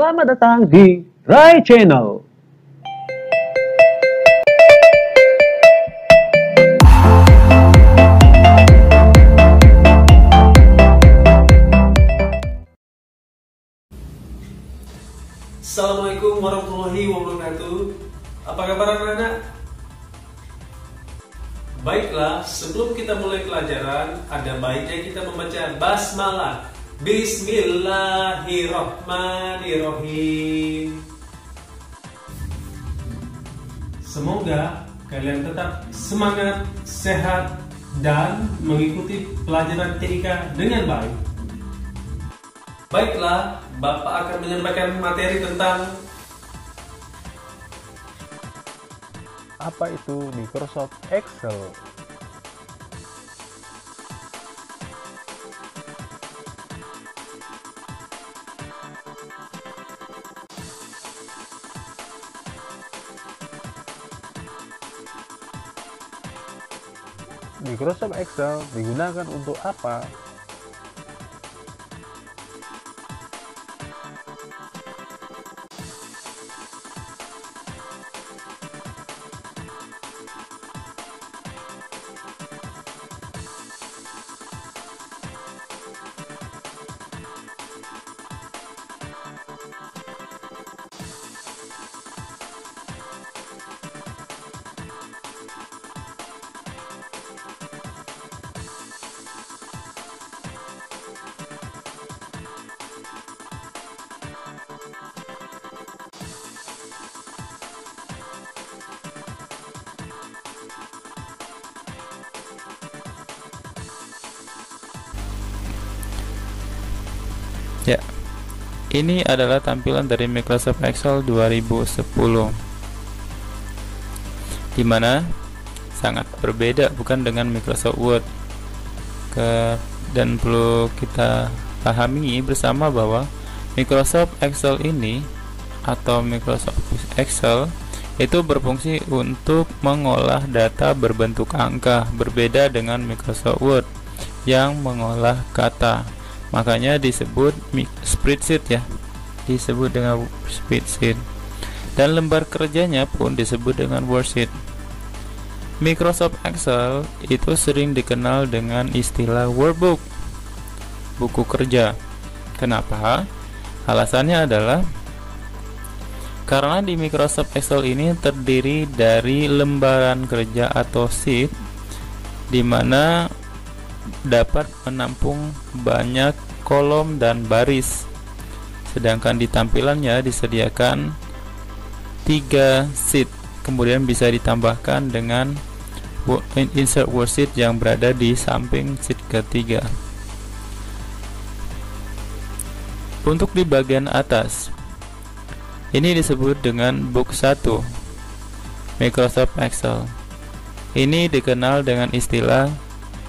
Selamat datang di Rai Channel. Assalamualaikum warahmatullahi wabarakatuh. Apa kabar anak-anak? Baiklah, sebelum kita mulai pelajaran, ada baiknya kita membaca basmalah. Bismillahirrahmanirrahim. Semoga kalian tetap semangat, sehat, dan mengikuti pelajaran TIK dengan baik. Baiklah, Bapak akan menyampaikan materi tentang apa itu Microsoft Excel. Microsoft Excel digunakan untuk apa? Ya, ini adalah tampilan dari Microsoft Excel 2010, dimana sangat berbeda bukan dengan Microsoft Word. Dan perlu kita pahami bersama bahwa Microsoft Excel ini atau Microsoft Excel itu berfungsi untuk mengolah data berbentuk angka, berbeda dengan Microsoft Word yang mengolah kata. Makanya disebut spreadsheet ya, disebut dengan spreadsheet, dan lembar kerjanya pun disebut dengan worksheet. Microsoft Excel itu sering dikenal dengan istilah workbook, buku kerja. Kenapa? Alasannya adalah karena di Microsoft Excel ini terdiri dari lembaran kerja atau sheet, di mana dapat menampung banyak kolom dan baris, sedangkan di tampilannya disediakan 3 sheet, kemudian bisa ditambahkan dengan insert worksheet yang berada di samping sheet ketiga. Untuk di bagian atas ini disebut dengan book 1 Microsoft Excel. Ini dikenal dengan istilah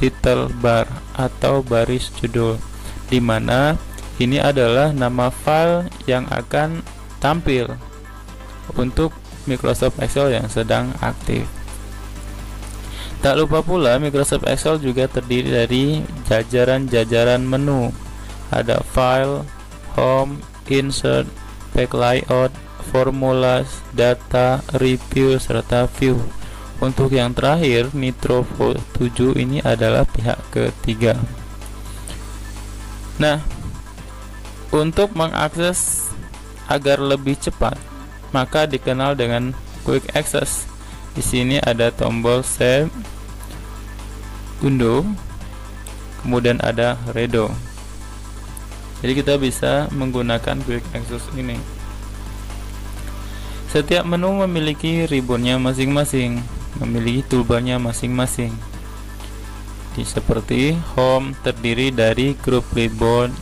title bar atau baris judul, di mana ini adalah nama file yang akan tampil untuk Microsoft Excel yang sedang aktif. Tak lupa pula Microsoft Excel juga terdiri dari jajaran-jajaran menu. Ada file, home, insert, page layout, formulas, data, review, serta view. Untuk yang terakhir, Nitro 7 ini adalah pihak ketiga. Nah, untuk mengakses agar lebih cepat, maka dikenal dengan Quick Access. Di sini ada tombol Save, Undo, kemudian ada Redo. Jadi kita bisa menggunakan Quick Access ini. Setiap menu memiliki ribbonnya masing-masing, memiliki toolbarnya masing-masing. Seperti home terdiri dari grup ribbon,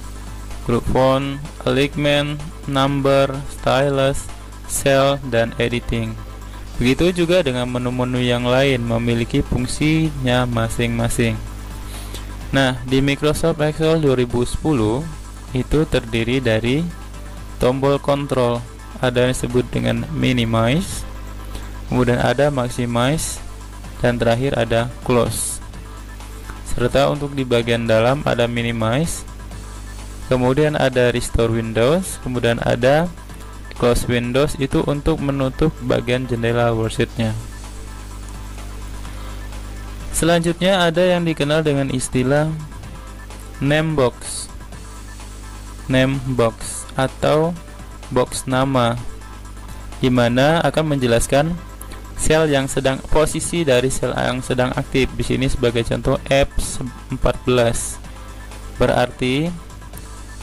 grup font, alignment, number, stylus, cell, dan editing. Begitu juga dengan menu-menu yang lain memiliki fungsinya masing-masing. Nah, di Microsoft Excel 2010 itu terdiri dari tombol kontrol, ada yang disebut dengan minimize, kemudian ada maximize, dan terakhir ada close. Serta untuk di bagian dalam ada minimize, kemudian ada restore Windows, kemudian ada close Windows, itu untuk menutup bagian jendela worksheet-nya. Selanjutnya ada yang dikenal dengan istilah name box atau box nama, di mana akan menjelaskan sel yang sedang, posisi dari sel yang sedang aktif. Di sini sebagai contoh F14, berarti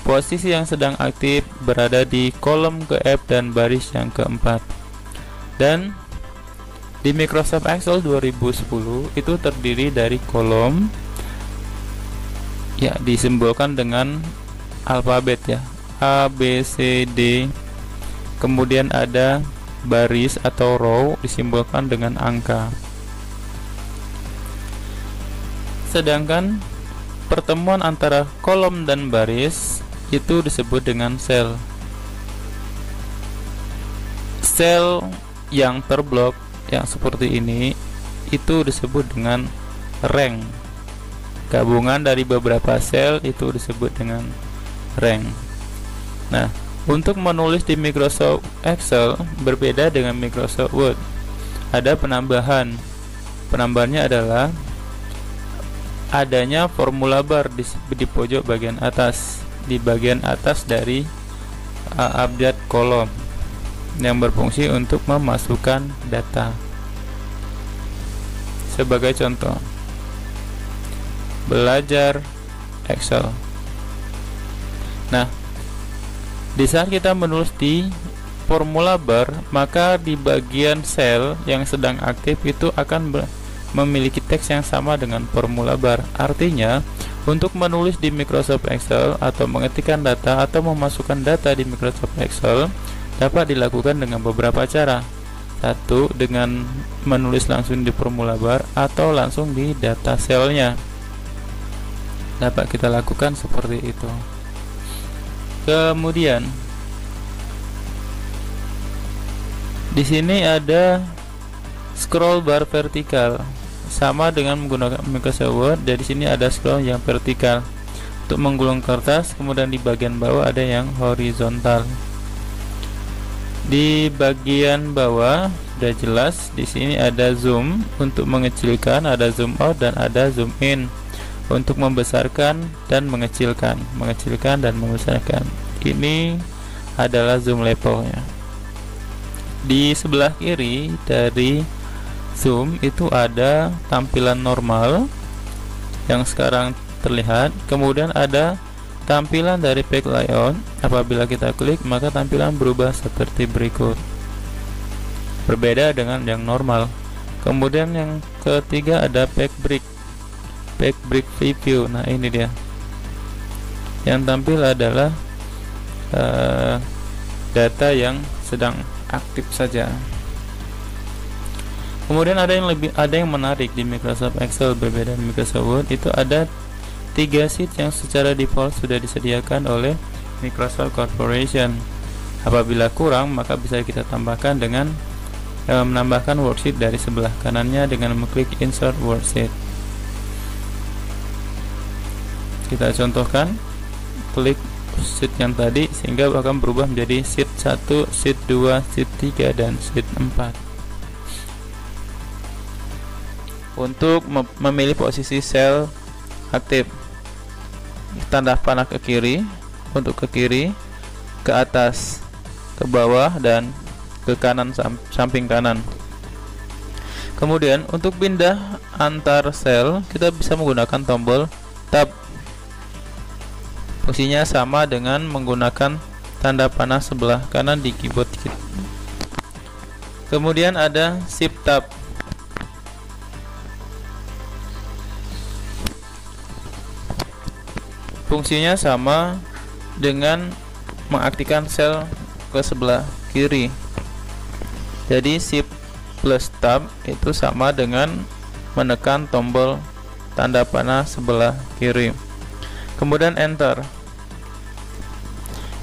posisi yang sedang aktif berada di kolom ke F dan baris yang keempat. Dan di Microsoft Excel 2010 itu terdiri dari kolom, ya, disimbolkan dengan alfabet, ya, A, B, C, D. Kemudian ada baris atau row disimbolkan dengan angka. Sedangkan pertemuan antara kolom dan baris itu disebut dengan sel. Sel yang terblok yang seperti ini itu disebut dengan rank. Gabungan dari beberapa sel itu disebut dengan rank. Nah, untuk menulis di Microsoft Excel berbeda dengan Microsoft Word. Ada penambahan. Penambahannya adalah adanya formula bar di pojok bagian atas, di bagian atas dari abjad kolom, yang berfungsi untuk memasukkan data. Sebagai contoh, belajar Excel. Nah, di saat kita menulis di formula bar, maka di bagian sel yang sedang aktif itu akan memiliki teks yang sama dengan formula bar. Artinya, untuk menulis di Microsoft Excel atau mengetikkan data atau memasukkan data di Microsoft Excel dapat dilakukan dengan beberapa cara. Satu, dengan menulis langsung di formula bar atau langsung di data selnya. Dapat kita lakukan seperti itu. Kemudian di sini ada scroll bar vertikal, sama dengan menggunakan Microsoft Word. Dari sini ada scroll yang vertikal untuk menggulung kertas, kemudian di bagian bawah ada yang horizontal. Di bagian bawah sudah jelas, di sini ada zoom untuk mengecilkan, ada zoom out dan ada zoom in untuk membesarkan dan mengecilkan, dan membesarkan. Ini adalah zoom levelnya. Di sebelah kiri dari zoom itu ada tampilan normal yang sekarang terlihat, kemudian ada tampilan dari page layout. Apabila kita klik, maka tampilan berubah seperti berikut, berbeda dengan yang normal. Kemudian yang ketiga ada page break preview. Nah, ini dia. Yang tampil adalah data yang sedang aktif saja. Kemudian ada yang menarik di Microsoft Excel berbeda dengan Microsoft Word, itu ada 3 sheet yang secara default sudah disediakan oleh Microsoft Corporation. Apabila kurang, maka bisa kita tambahkan dengan menambahkan worksheet dari sebelah kanannya dengan mengklik insert worksheet. Kita contohkan, klik sheet yang tadi sehingga akan berubah menjadi sheet 1, sheet 2, sheet 3 dan sheet 4. Untuk memilih posisi sel aktif, tanda panah ke kiri, untuk ke kiri, ke atas, ke bawah dan ke kanan, samping kanan. Kemudian untuk pindah antar sel, kita bisa menggunakan tombol tab. Fungsinya sama dengan menggunakan tanda panah sebelah kanan di keyboard kita. Kemudian ada shift tab. Fungsinya sama dengan mengaktifkan sel ke sebelah kiri. Jadi shift plus tab itu sama dengan menekan tombol tanda panah sebelah kiri. Kemudian enter.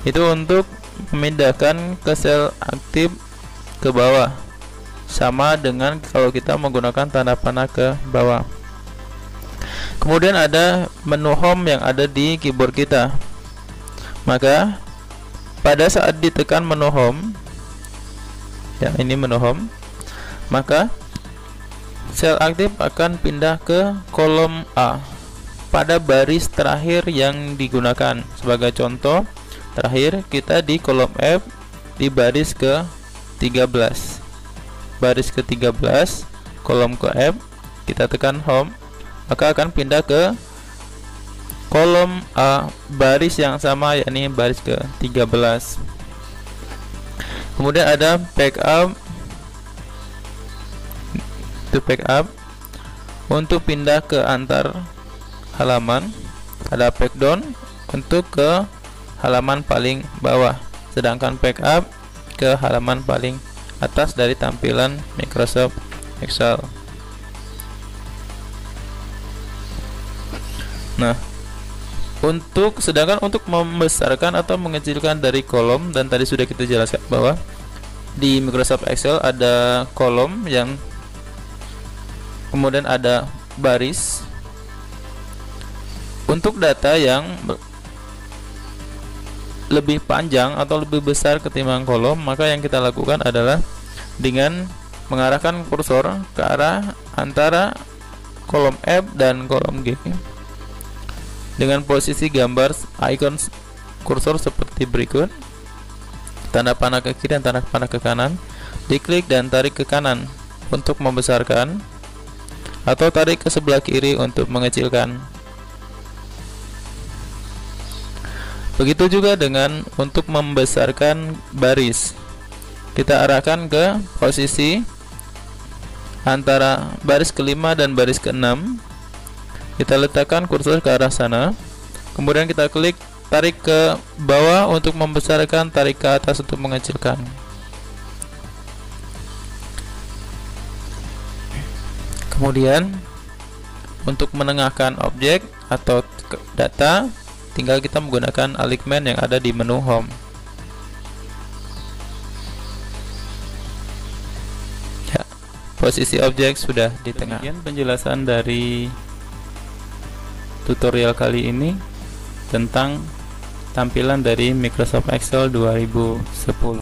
Itu untuk memindahkan ke sel aktif ke bawah, sama dengan kalau kita menggunakan tanda panah ke bawah. Kemudian ada menu home yang ada di keyboard kita. Maka pada saat ditekan menu home, ya ini menu home, maka sel aktif akan pindah ke kolom A pada baris terakhir yang digunakan. Sebagai contoh, terakhir kita di kolom F di baris ke 13. Baris ke 13, kolom ke F, kita tekan home, maka akan pindah ke kolom A baris yang sama, yakni baris ke 13. Kemudian ada backup. Itu backup untuk pindah ke antar halaman. Ada backdown untuk ke halaman paling bawah, sedangkan backup ke halaman paling atas dari tampilan Microsoft Excel. Nah, sedangkan untuk membesarkan atau mengecilkan dari kolom, dan tadi sudah kita jelaskan bahwa di Microsoft Excel ada kolom yang kemudian ada baris. Untuk data yang lebih panjang atau lebih besar ketimbang kolom, maka yang kita lakukan adalah dengan mengarahkan kursor ke arah antara kolom F dan kolom G dengan posisi gambar icon kursor seperti berikut: tanda panah ke kiri dan tanda panah ke kanan. Diklik dan tarik ke kanan untuk membesarkan, atau tarik ke sebelah kiri untuk mengecilkan. Begitu juga dengan untuk membesarkan baris, kita arahkan ke posisi antara baris ke-5 dan baris ke-6. Kita letakkan kursor ke arah sana, kemudian kita klik tarik ke bawah untuk membesarkan, tarik ke atas untuk mengecilkan. Kemudian untuk menengahkan objek atau data, tinggal kita menggunakan alignment yang ada di menu home. Ya, posisi objek sudah di tengah. Demikian penjelasan dari tutorial kali ini tentang tampilan dari Microsoft Excel 2010.